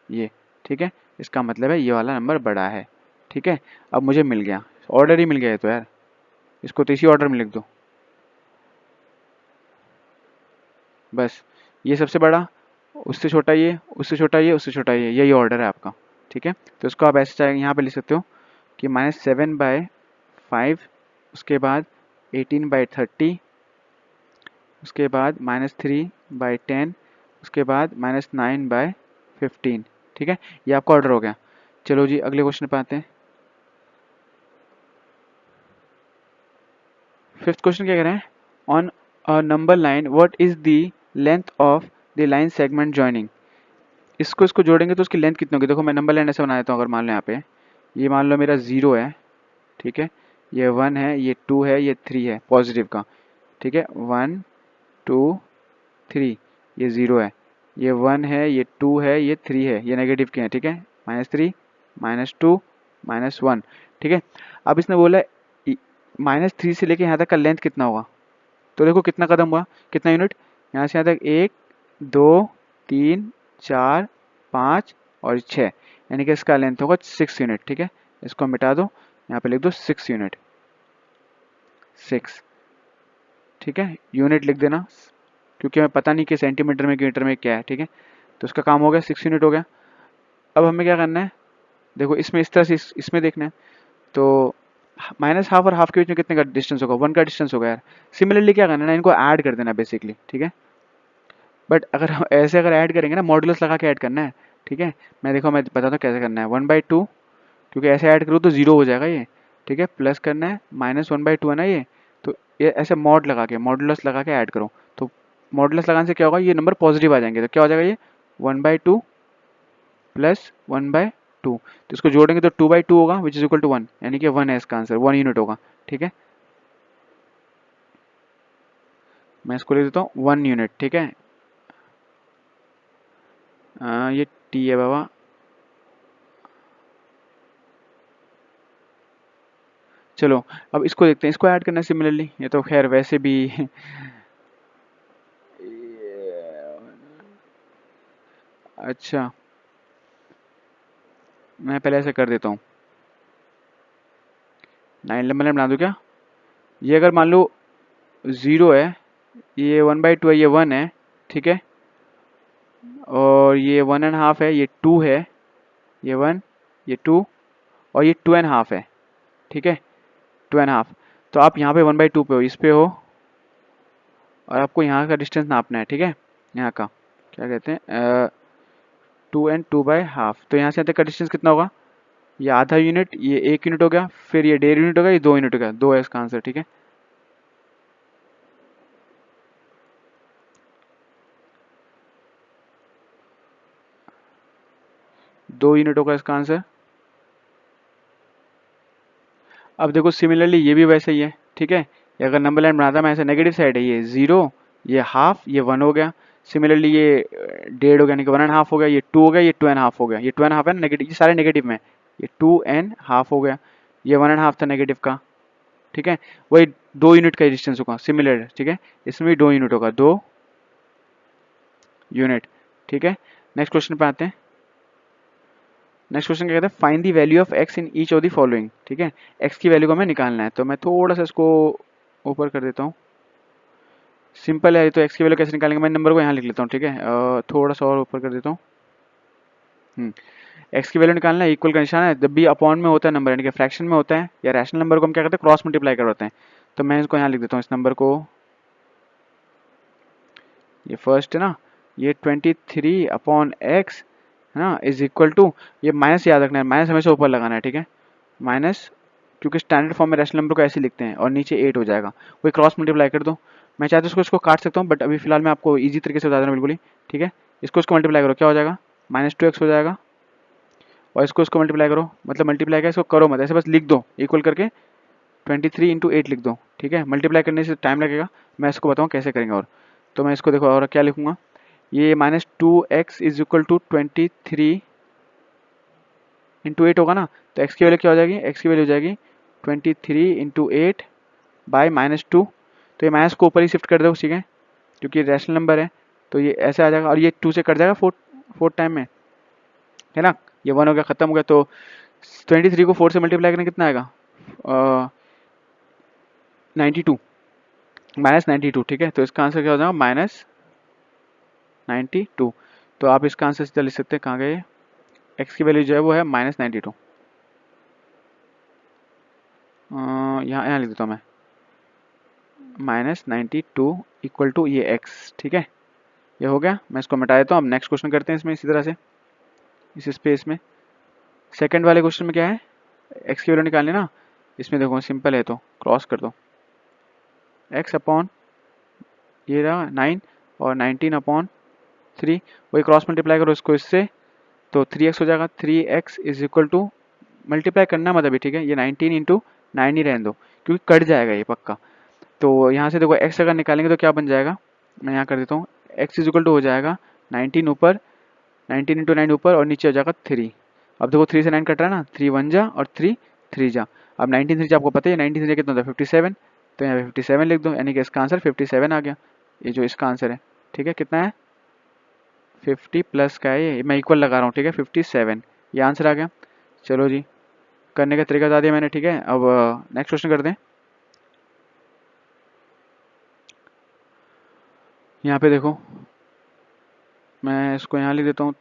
A: ये, ठीक है। इसका मतलब है ये वाला नंबर बड़ा है, ठीक है। अब मुझे मिल गया, ऑर्डर ही मिल गया है तो यार, इसको तो इसी ऑर्डर में लिख दो बस। ये सबसे बड़ा, उससे छोटा ये, उससे छोटा ये, उससे छोटा ये, यही ऑर्डर है आपका, ठीक है। तो इसको आप ऐसे चाहे यहाँ पे लिख सकते हो कि -7/5, उसके बाद 18/30, उसके बाद -3/10, उसके बाद -9/15, ठीक है। ये आपका ऑर्डर हो गया। चलो जी अगले क्वेश्चन पे आते हैं। फिफ्थ क्वेश्चन क्या कह रहे हैं, on a number line what is the length of the line segment joining. इसको इसको जोड़ेंगे तो उसकी लेंथ कितनी होगी। देखो मैं नंबर लाइन ऐसे बना देता हूँ, अगर मान लो यहाँ पे ये मान लो मेरा 0 है, ठीक है, ये 1 है, ये 2 है, ये 3 है पॉजिटिव का, ठीक है। 1 2 3, ये 0 है, ये 1 है, ये 2 है, ये 3 है, ये नेगेटिव के हैं, ठीक है। -3 -2 -1, ठीक है। अब इसने बोला -3 से लेके यहाँ तक का लेंथ कितना होगा। तो देखो कितना कदम हुआ, कितना यूनिट, यहाँ से यहाँ तक 1 2 3 4 5 और 6, यानी कि इसका लेंथ होगा 6 यूनिट, ठीक है। इसको मिटा दो, यहाँ पे लिख दो 6 यूनिट, 6, ठीक है। यूनिट लिख देना, क्योंकि हमें पता नहीं कि सेंटीमीटर में मीटर में क्या है, ठीक है। तो इसका काम हो गया, 6 यूनिट हो गया। अब हमें क्या करना है, देखो इसमें इस तरह से इसमें देखना है, तो -हाफ और हाफ के बीच में कितने का डिस्टेंस होगा, 1 का डिस्टेंस होगा यार। सिमिलरली क्या करना है ना, इनको ऐड कर देना बेसिकली, ठीक है। बट अगर हम ऐसे अगर ऐड करेंगे ना, मॉडुलस लगा के ऐड करना है, ठीक ठीक है। मैं देखो मैं बताता हूँ कैसे करना है। 1/2, क्योंकि ऐसे ऐड करूँ तो 0 हो जाएगा ये, ठीक है। प्लस करना है, -1/2 है ना ये, तो ये ऐसे मॉड लगा के, मॉडुलस लगा के ऐड करो। तो मॉडुलस लगाने से क्या होगा, ये नंबर पॉजिटिव आ जाएंगे। तो क्या हो जाएगा ये 1/2 प्लस 1/2, तो इसको जोड़ेंगे तो 2/2 होगा, विच इज इक्वल टू 1, यानी कि 1 है इसका आंसर, 1 यूनिट होगा, ठीक है। मैं इसको लिख देता हूँ 1 यूनिट, ठीक है। ये टी है बाबा। चलो अब इसको देखते हैं, इसको ऐड करना है सिमिलरली। ये तो खैर वैसे भी अच्छा, मैं पहले ऐसे कर देता हूँ, 9 नंबर बना दूँ क्या। ये अगर मान लो 0 है, ये 1/2 है, ये 1 है, ठीक है। और ये 1.5 है, ये 2 है, ये 1, ये 2, और ये 2.5 है, ठीक है, 2.5। तो आप यहाँ पे 1/2 पे हो, इस पे हो, और आपको यहाँ का डिस्टेंस नापना है, ठीक है। यहाँ का क्या कहते हैं 2 and 2/2, तो यहाँ से यहाँ तक का डिस्टेंस कितना होगा, ये आधा यूनिट, ये 1 यूनिट हो गया, फिर ये 1.5 यूनिट हो गया, ये 2 यूनिट हो गया, 2 है इसका आंसर, ठीक है। 2 यूनिट होगा इसका आंसर। अब देखो सिमिलरली ये भी वैसे ही है, ठीक है। ये अगर नंबर लाइन बनाता मैं ऐसे, नेगेटिव साइड है, ये 0, ये हाफ, ये 1 हो गया। सिमिलरली ये 1.5 हो गया, यानी कि 1.5 हो गया, ये 2 हो गया, ये 2.5 हो गया, ये 2.5 है ना नेगेटिव, ये सारे नेगेटिव में, ये 2.5 हो गया, ये 1.5 था नेगेटिव का, ठीक है। वही 2 यूनिट का डिस्टेंस होगा सिमिलर, ठीक है। इसमें भी 2 यूनिट होगा, 2 यूनिट, ठीक है। नेक्स्ट क्वेश्चन पे आते हैं। नेक्स्ट क्वेश्चन क्या कहता है, find the value of x in each of the following, ठीक है। एक्स की वैल्यू को हमें निकालना है, तो मैं थोड़ा सा इसको ऊपर कर देता हूँ। सिंपल है, तो एक्स की वैल्यू कैसे निकालेंगे, मैं नंबर को यहाँ लिख लेता हूँ, ठीक है। थोड़ा सा और ऊपर कर देता हूँ। एक्स की वैल्यू निकालना है, इक्वल का निशान है, जब भी अपॉन में होता है नंबर, यानी कि फ्रैक्शन में होता है या रैशनल नंबर को हम क्या करते हैं, क्रॉस मल्टीप्लाई करवाते हैं। तो मैं इसको यहाँ लिख देता हूँ, इस नंबर को, ये फर्स्ट है ना, ये 23/x है ना, इज इक्वल टू, ये माइनस याद रखना है, माइनस हमेशा ऊपर लगाना है, ठीक है, माइनस, क्योंकि स्टैंडर्ड फॉर्म में रैशनल नंबर को ऐसे लिखते हैं, और नीचे 8 हो जाएगा, वही क्रॉस मल्टीप्लाई कर दो। मैं चाहता हूँ इसको काट सकता हूँ, बट अभी फिलहाल मैं आपको ईजी तरीके से बता देना बिल्कुल ही, ठीक है। इसको मल्टीप्लाई करो, क्या हो जाएगा, -2x हो जाएगा, और इसको मल्टीप्लाई करो, मतलब मल्टीप्लाई का इसको करो मत, ऐसे बस लिख दो इक्वल करके, 23 × 8 लिख दो, ठीक है। मल्टीप्लाई करने से टाइम लगेगा, मैं इसको बताऊँ कैसे करेंगे। और तो मैं इसको देखो और क्या लिखूंगा, ये -2x इज इक्वल टू 23 × 8 होगा ना, तो x की वैल्यू क्या हो जाएगी, x की वैल्यू हो जाएगी 23 × 8/-2, तो ये माइनस को ऊपर ही शिफ्ट कर दो, ठीक है, क्योंकि रैशनल नंबर है, तो ये ऐसे आ जाएगा, और ये 2 से कट जाएगा 4 टाइम में, है ना। ये 1 हो गया, खत्म हो गया। तो 23 को 4 से मल्टीप्लाई करने कितना आएगा, 92, -92, ठीक है। तो इसका आंसर क्या हो जाएगा, -92। तो आप इसका आंसर सीधा लिख सकते हैं, कहाँ गए, एक्स की वैल्यू जो है वो है -92। यहाँ यहाँ लिख देता हूँ मैं, -92 इक्वल टू ये एक्स, ठीक है। ये हो गया, मैं इसको मिटा देता हूँ। अब नेक्स्ट क्वेश्चन करते हैं इसमें इसी तरह से, इस स्पेस में। सेकंड वाले क्वेश्चन में क्या है, एक्स की वैल्यू निकालनी ना, इसमें देखो सिंपल है, तो क्रॉस कर दो, एक्स अपॉन ये रहा 9, और 19/3, वही क्रॉस मल्टीप्लाई करो इसको इससे, तो 3x हो जाएगा, 3x is equal to, multiply करना मत अभी, ठीक है, ये 19 × 9 ही रहने दो, क्योंकि कट जाएगा ये पक्का। तो यहाँ से देखो x अगर निकालेंगे तो क्या बन जाएगा, मैं यहाँ कर देता हूँ, x इज इक्वल टू हो जाएगा 19 ऊपर, 19 × 9 ऊपर, और नीचे हो जाएगा 3। अब देखो 3 से 9 कट रहा है ना, 3 1 जा और 3 3 जा। अब 19 3 आपको पता है 19 3 कितना होता है 57, तो यहाँ पे 57 लिख दो, यानी कि इसका आंसर 57 आ गया, ये जो इसका आंसर है, ठीक है। कितना है, 50 प्लस का है, ये मैं इक्वल लगा रहा हूँ, ठीक है, 57, ये आंसर आ गया। चलो जी, करने का तरीका बता दिया मैंने, ठीक है। अब नेक्स्ट क्वेश्चन करते हैं। यहाँ पे देखो, मैं इसको यहाँ लिख देता हूँ,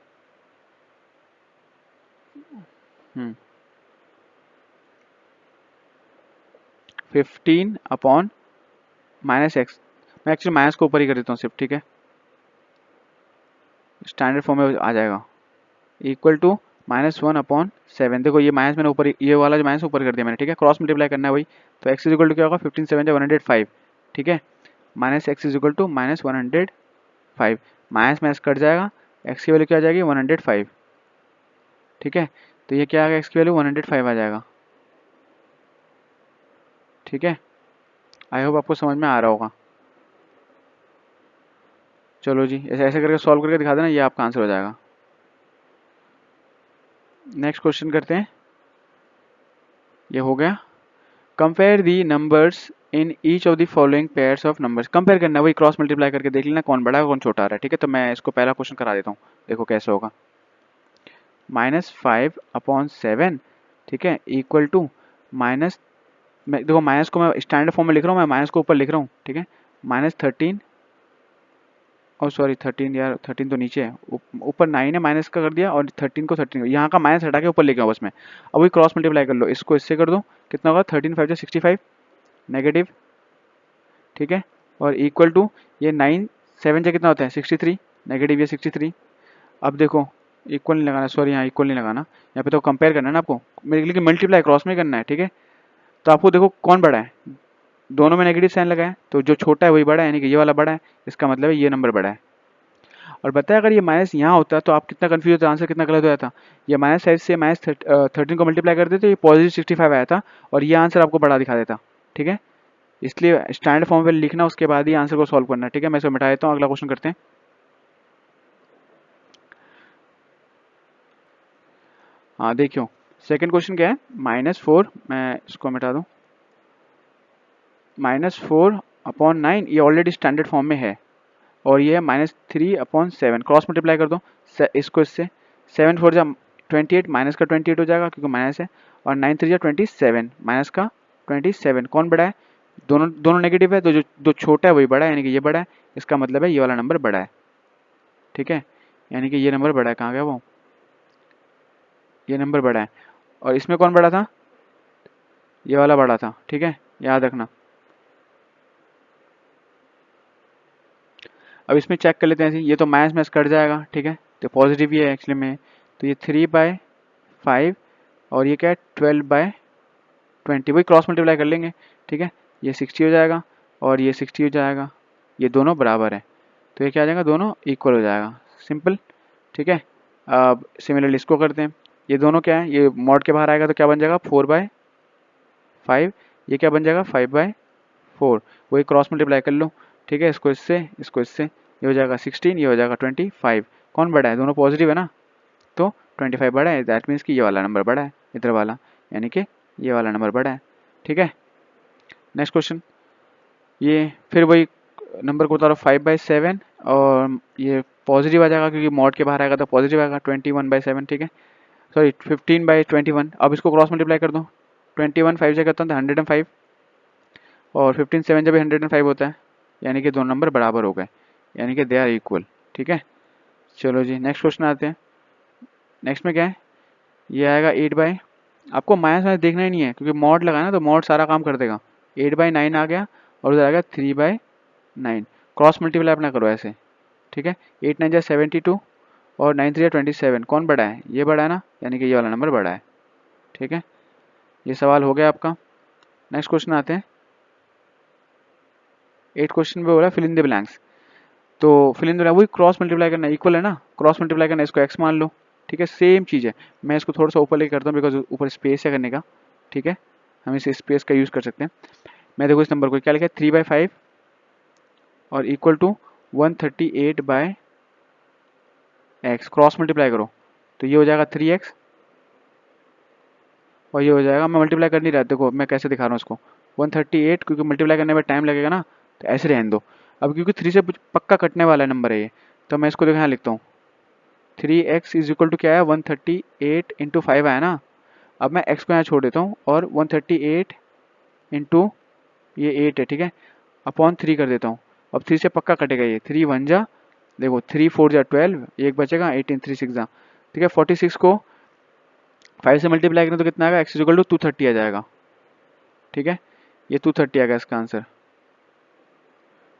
A: 15/-x, मैं एक्चुअली माइनस को ऊपर ही कर देता हूँ सिर्फ, ठीक है, स्टैंडर्ड फॉर्म में आ जाएगा, इक्वल टू -1/7। देखो ये माइनस मैंने ऊपर, ये वाला जो माइनस ऊपर कर दिया मैंने, ठीक है। क्रॉस मल्टीप्लाई करना है वही, तो x इज इक्वल टू क्या होगा, 15 7 105, ठीक है। Minus x is equal to -105, minus minus cut जाएगा, x की वैल्यू क्या आ जाएगी 105, ठीक है। तो ये क्या आ गया, x की वैल्यू 105 आ जाएगा, ठीक है। आई होप आपको समझ में आ रहा होगा। चलो जी, ऐसे ऐसे करके सॉल्व करके दिखा देना, ये आपका आंसर हो जाएगा। नेक्स्ट क्वेश्चन करते हैं, ये हो गया। Compare the numbers in each of the following pairs of numbers. Compare करना, वही क्रॉस मल्टीप्लाई करके देख लेना कौन बड़ा है कौन छोटा आ रहा है, ठीक है। तो मैं इसको पहला क्वेश्चन करा देता हूँ, देखो कैसे होगा। -5/7, ठीक है, इक्वल टू माइनस, मैं देखो माइनस को मैं स्टैंडर्ड फॉर्म में लिख रहा हूँ, मैं माइनस को ऊपर लिख रहा हूँ, ठीक है। -13, और सॉरी 13 यार, 13 तो नीचे है, ऊपर 9 है, माइनस का कर दिया, और 13 को 13 यहाँ का माइनस हटा के ऊपर लेके आओ बस में। अब वही क्रॉस मल्टीप्लाई कर लो, इसको इससे कर दो, कितना होगा 13 5 65 नेगेटिव, ठीक है। और इक्वल टू ये 9 7 से कितना होता है 63, नेगेटिव ये 63। अब देखो इक्वल नहीं लगाना, सॉरी यहाँ इक्वल नहीं लगाना, यहाँ पे तो कंपेयर करना है ना आपको, मेरे लिए मल्टीप्लाई क्रॉस में करना है, ठीक है। तो आपको देखो कौन बड़ा है, दोनों में नेगेटिव साइन लगा है, तो जो छोटा है वही बड़ा है, यानी कि ये वाला बड़ा है, इसका मतलब है ये नंबर बड़ा है। और बताया अगर ये माइनस यहाँ होता तो आप कितना कंफ्यूज होता, आंसर कितना गलत हो जाता। ये माइनस साइड से -13 को मल्टीप्लाई कर देते, ये पॉजिटिव 65 आया था, और ये आंसर आपको बड़ा दिखा देता, ठीक है। इसलिए स्टैंडर्ड फॉर्म पे लिखना, उसके बाद ही आंसर को सॉल्व करना है, ठीक है। मैं इसको मिटा देता हूँ, अगला क्वेश्चन करते हैं। हाँ देखियो, सेकंड क्वेश्चन क्या है, -4, मैं इसको मिटा दूँ, -4/9, ये ऑलरेडी स्टैंडर्ड फॉर्म में है, और ये है -3/7, क्रॉस मल्टीप्लाई कर दो इसको इससे, 7 4 जा 28, माइनस का 28 हो जाएगा क्योंकि माइनस है, और 9 3 जा 27, माइनस का 27, कौन बड़ा है, दोनों दोनों नेगेटिव है, तो जो छोटा है वही बड़ा है, यानी कि ये बड़ा है, इसका मतलब है ये वाला नंबर बड़ा है, ठीक है। यानी कि ये नंबर बड़ा है, कहाँ गया वो, ये नंबर बड़ा है। और इसमें कौन बड़ा था, ये वाला बड़ा था, ठीक है, याद रखना। अब इसमें चेक कर लेते हैं, ये तो माइनस माइनस कट जाएगा, ठीक है, तो पॉजिटिव ही है एक्चुअली में, तो ये 3/5, और ये क्या है 12/20, वही क्रॉस मल्टीप्लाई कर लेंगे, ठीक है। ये 60 हो जाएगा, और ये 60 हो जाएगा, ये दोनों बराबर है, तो ये क्या आ जाएगा, दोनों इक्वल हो जाएगा, सिंपल, ठीक है। अब सिमिलरली इसको करते हैं, ये दोनों क्या है, ये मॉड के बाहर आएगा तो क्या बन जाएगा 4/5, ये क्या बन जाएगा 5/4, वही क्रॉस मल्टीप्लाई कर लो, ठीक है। इसको इससे, ये हो जाएगा 16, ये हो जाएगा 25, कौन बड़ा है, दोनों पॉजिटिव है ना, तो 25 बड़ा है, दैट मीन्स कि ये वाला नंबर बड़ा है, इधर वाला, यानी कि ये वाला नंबर बड़ा है, ठीक है। नेक्स्ट क्वेश्चन, ये फिर वही नंबर को उतारो 5/7, और ये पॉजिटिव आ जाएगा क्योंकि मॉड के बाहर आएगा तो पॉजिटिव आएगा 21/7, ठीक है, सॉरी 15/21। अब इसको क्रॉस मल्टीप्लाई कर दो, 21 5 से करता हूँ तो 105, और 15 7 जब 105 होता है, यानी कि दोनों नंबर बराबर हो गए, यानी कि दे आर इक्वल, ठीक है। चलो जी नेक्स्ट क्वेश्चन आते हैं। नेक्स्ट में क्या है, ये आएगा 8 आपको माइनस माइनस देखना ही नहीं है क्योंकि मॉड लगाना, तो मॉड सारा काम कर देगा। 8/9 आ गया, और उधर आ गया 3/9, क्रॉस मल्टीप्लाई अपना करो ऐसे, ठीक है। 8 9 जा 72, और 9 3 जा 27, कौन बड़ा है, ये बड़ा है ना, यानी कि ये वाला नंबर बड़ा है, ठीक है। ये सवाल हो गया आपका। नेक्स्ट क्वेश्चन आते हैं। 8 क्वेश्चन में बोला फिल इन द ब्लैंक्स, तो फिल इन द ब्लैंक वही क्रॉस मल्टीप्लाई करना, इक्वल है ना, क्रॉस मल्टीप्लाई करना, इसको x मान लो, ठीक है, सेम चीज़ है। मैं इसको थोड़ा सा ऊपर लेके करता हूँ बिकॉज ऊपर स्पेस है करने का, ठीक है, हम इस स्पेस का यूज़ कर सकते हैं। मैं देखो इस नंबर को क्या लिखा है 3/5, और equal to 138/x, cross multiply करो तो ये हो जाएगा 3x, और ये हो जाएगा, मैं मल्टीप्लाई कर नहीं रहा, देखो मैं कैसे दिखा रहा हूँ इसको, 138, क्योंकि मल्टीप्लाई करने में टाइम लगेगा ना, तो ऐसे रहने दो। अब क्योंकि 3 से पक्का कटने वाला नंबर है ये, तो मैं इसको देखो यहाँ लिखता हूँ, 3x इज इक्वल टू क्या है 138 इंटू 5 आया ना। अब मैं x को यहाँ छोड़ देता हूँ, और 138 इंटू ये 8 है, ठीक है, अपॉन 3 कर देता हूँ। अब 3 से पक्का कटेगा ये, 3 1 जा, देखो 3 4 जा 12, एक बचेगा 18 3 6 जा, ठीक है। 46 को 5 से मल्टीप्लाई करें तो कितना आएगा, x इज इक्वल टू 230 आ जाएगा, ठीक है, ये 230 आ गया इसका आंसर।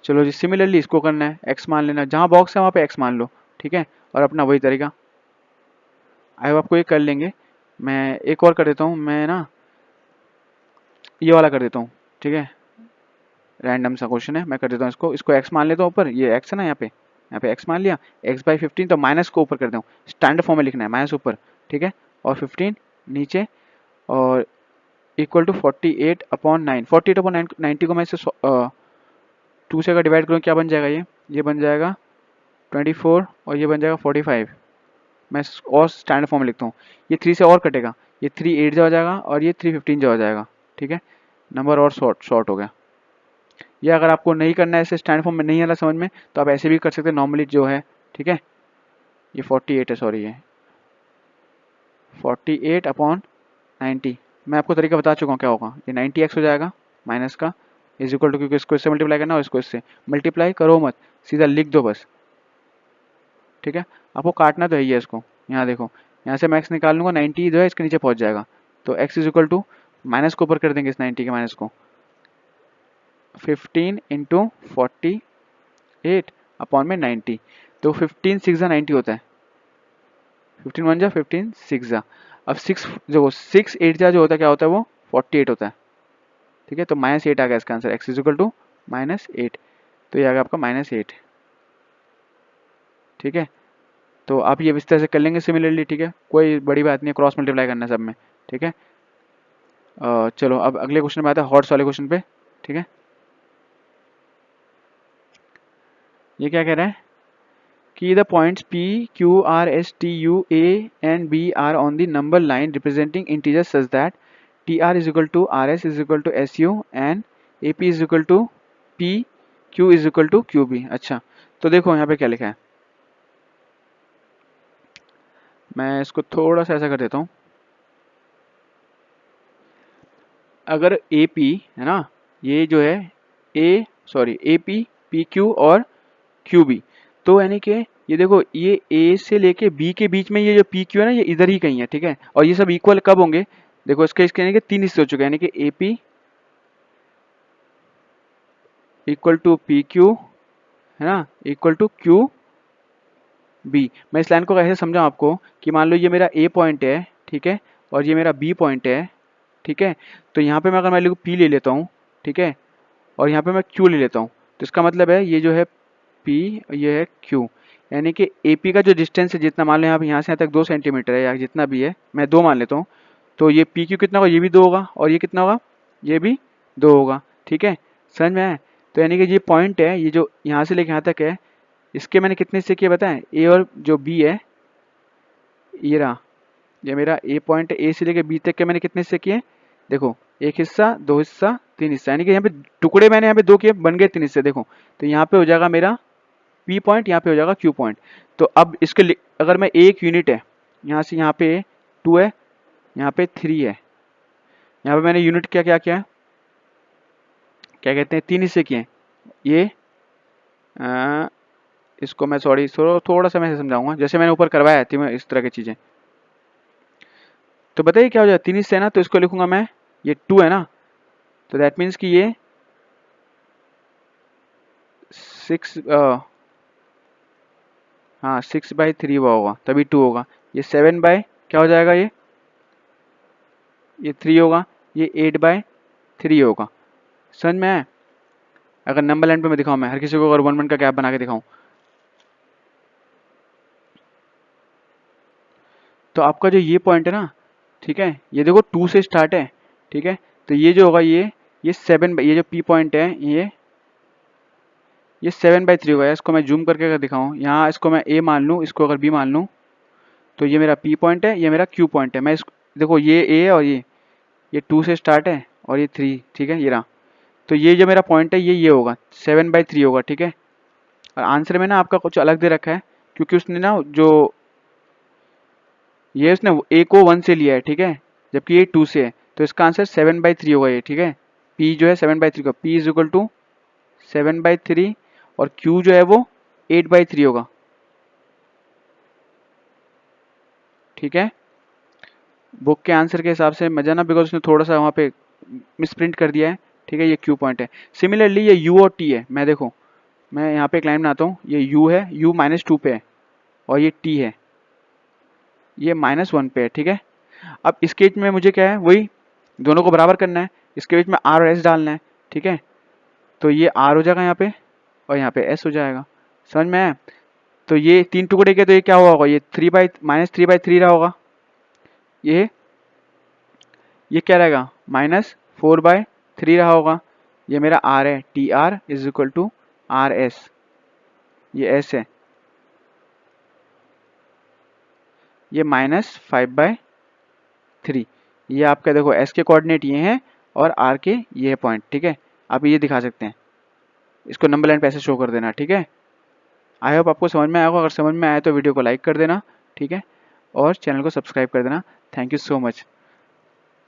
A: चलो जी सिमिलरली इसको करना है, x मान लेना, जहाँ बॉक्स है वहाँ पे x मान लो, ठीक है, और अपना वही तरीका। आई होप आपको ये कर लेंगे। मैं एक और कर देता हूँ, मैं ना ये वाला कर देता हूँ, ठीक है। रैंडम सा क्वेश्चन है, मैं कर देता हूँ इसको, इसको x मान लेता हूँ ऊपर, ये x है ना, यहाँ पे x मान लिया, x/15, तो माइनस को ऊपर कर दूँ, स्टैंडर्ड फॉर्म में लिखना है, माइनस ऊपर, ठीक है, और 15 नीचे, और इक्वल टू 48/9। 48/9 90 को मैं इससे 2 से अगर डिवाइड करूँ क्या बन जाएगा, ये बन जाएगा 24 और ये बन जाएगा 45। मैं और स्टैंडर्ड फॉर्म में लिखता हूँ, ये 3 से और कटेगा, ये 3 8 जा हो जाएगा और ये 3 15 जा हो जाएगा, ठीक है। नंबर और शॉर्ट हो गया। ये अगर आपको नहीं करना है, ऐसे स्टैंड फॉर्म में नहीं आ रहा समझ में, तो आप ऐसे भी कर सकते हैं नॉर्मली जो है, ठीक है। ये 48 है, सॉरी, ये 48/90। मैं आपको तरीका बता चुका हूँ क्या होगा, ये 90x हो जाएगा माइनस का, इज इक्वल टू, क्योंकि इसको इससे मल्टीप्लाई करना और इसको इससे मल्टीप्लाई करो मत, सीधा लिख दो बस, ठीक है। आपको काटना तो है ही है इसको, यहाँ देखो, यहाँ से मैं x निकाल लूँगा, 90 जो है इसके नीचे पहुँच जाएगा, तो x is equal to, minus को ऊपर कर देंगे इस 90 के माइनस को, 15 इंटू 48/90, तो 15 6 जा 90 होता है, 15 1 जा 15 6 जा, अब 6 जो 6 8 जा जो होता है क्या होता है, वो 48 होता है, ठीक है। तो -8 आ गया इसका answer, x is equal to -8, तो ये आ गया आपका -8, ठीक है। तो आप ये इस तरह से कर लेंगे सिमिलरली, ठीक है, कोई बड़ी बात नहीं है, क्रॉस मल्टीप्लाई करना है सब में, ठीक है। चलो अब अगले क्वेश्चन में आता है, हॉट्स वाले क्वेश्चन पे, ठीक है। ये क्या कह रहा है कि the points P, Q, R, S, T, U, A and B are on the number line representing integers such that TR is equal to RS is equal to SU and AP is equal to P, Q is equal to QB। अच्छा, तो देखो यहाँ पे क्या लिखा है, मैं इसको थोड़ा सा ऐसा कर देता हूँ। अगर AP है ना, ये जो है AP, PQ और QB, तो यानी कि ये देखो, ये A से लेके B के बीच में ये जो PQ है ना, ये इधर ही कहीं है, ठीक है। और ये सब इक्वल कब होंगे, देखो इसके यानी कि 3 हिस्से हो चुके हैं, यानी कि AP इक्वल टू PQ है ना, इक्वल टू QB। मैं इस लाइन को कैसे समझाऊं आपको, कि मान लो ये मेरा A पॉइंट है, ठीक है, और ये मेरा B पॉइंट है, ठीक है। तो यहाँ पे मैं अगर मान लो P ले लेता हूँ, ठीक है, और यहाँ पे मैं Q ले लेता हूँ, तो इसका मतलब है ये जो है P, ये है Q, यानी कि AP का जो डिस्टेंस है, जितना मान लो यहाँ से यहाँ तक 2 सेंटीमीटर है, या जितना भी है, मैं 2 मान लेता हूँ, तो ये PQ कितना होगा, ये भी 2 होगा, और ये कितना होगा, ये भी 2 होगा, ठीक है, समझ में आया। तो यानी कि ये पॉइंट है, ये जो यहाँ से लेके यहाँ तक है, इसके मैंने कितने हिस्से किए बताएं, A और जो B है, ये रहा, ये मेरा A पॉइंट है, A से लेके B तक के मैंने कितने हिस्से किए, देखो, 1 हिस्सा, 2 हिस्सा, 3 हिस्सा, यानी कि यहाँ पे टुकड़े मैंने यहाँ पे 2 किए, बन गए 3 हिस्से, देखो। तो यहाँ पे हो जाएगा मेरा P पॉइंट, यहाँ पे हो जाएगा Q पॉइंट। तो अब इसके अगर मैं एक यूनिट है, यहाँ से यहाँ पे 2 है, यहाँ पे 3 है, यहाँ पे मैंने यूनिट क्या क्या किया, क्या कहते हैं, 3 हिस्से किए, ये इसको मैं सॉरी थोड़ा सा मैं समझाऊंगा, जैसे मैंने ऊपर करवाया थी मैं इस तरह की चीजें। तो बताइए क्या हो जाएगा, 3 हिस्से है ना, तो इसको लिखूंगा मैं, ये 2 है ना, तो दैट मीन्स कि ये 6 हाँ 6/3 हुआ होगा, तभी 2 होगा। ये 7 बाय क्या हो जाएगा, ये 3 होगा, ये 8/3 होगा, समझ में आया। अगर नंबर लाइन पे मैं दिखाऊं, मैं हर किसी को अगर 1 1 का गैप बना के दिखाऊं, तो आपका जो ये पॉइंट है ना, ठीक है, ये देखो 2 से स्टार्ट है, ठीक है, तो ये जो होगा, ये 7, ये जो P पॉइंट है, ये 7/3 होगा। इसको मैं जूम करके अगर दिखाऊं, यहाँ इसको मैं A मान लूँ, इसको अगर B मान लूँ, तो ये मेरा P पॉइंट है, ये मेरा Q पॉइंट है। मैं इसको देखो, ये A है और ये 2 से स्टार्ट है और ये 3, ठीक है, ये रहा। तो ये जो मेरा पॉइंट है, ये होगा 7/3 होगा, ठीक है। और आंसर में ना आपका कुछ अलग दे रखा है, क्योंकि उसने ना जो ये उसने A को 1 से लिया है, ठीक है, जबकि ये 2 से है, तो इसका आंसर 7/3 होगा ये, ठीक है। P जो है 7/3 का, P इज इक्वल टू 7/3, और Q जो है वो 8/3 होगा, ठीक है। बुक के आंसर के हिसाब से मजा ना, बिकॉज उसने थोड़ा सा वहाँ पे मिसप्रिंट कर दिया है, ठीक है। ये Q पॉइंट है। सिमिलरली ये U और T है, मैं देखो, मैं यहाँ पे एक लाइन बनाता हूँ, ये U है, U -2 पे है, और ये T है, ये -1 पे है, ठीक है। अब इसके बीच में मुझे क्या है, वही दोनों को बराबर करना है, इसके बीच में r और s डालना है, ठीक है। तो ये r हो जाएगा यहाँ पे और यहाँ पे s हो जाएगा, समझ में आया। तो ये 3 टुकड़े के, तो ये क्या हुआ होगा, ये -3/3 रहा होगा, ये क्या रहेगा, -4/3 रहा होगा। ये मेरा r है, TR is equal to RS, ये s है, ये -5/3। ये आपका देखो s के कोऑर्डिनेट ये हैं और r के ये पॉइंट, ठीक है। आप ये दिखा सकते हैं, इसको नंबर लाइन पे ऐसे शो कर देना, ठीक है। आई होप आपको समझ में आया होगा, अगर समझ में आया तो वीडियो को लाइक कर देना, ठीक है, और चैनल को सब्सक्राइब कर देना। Thank you so much.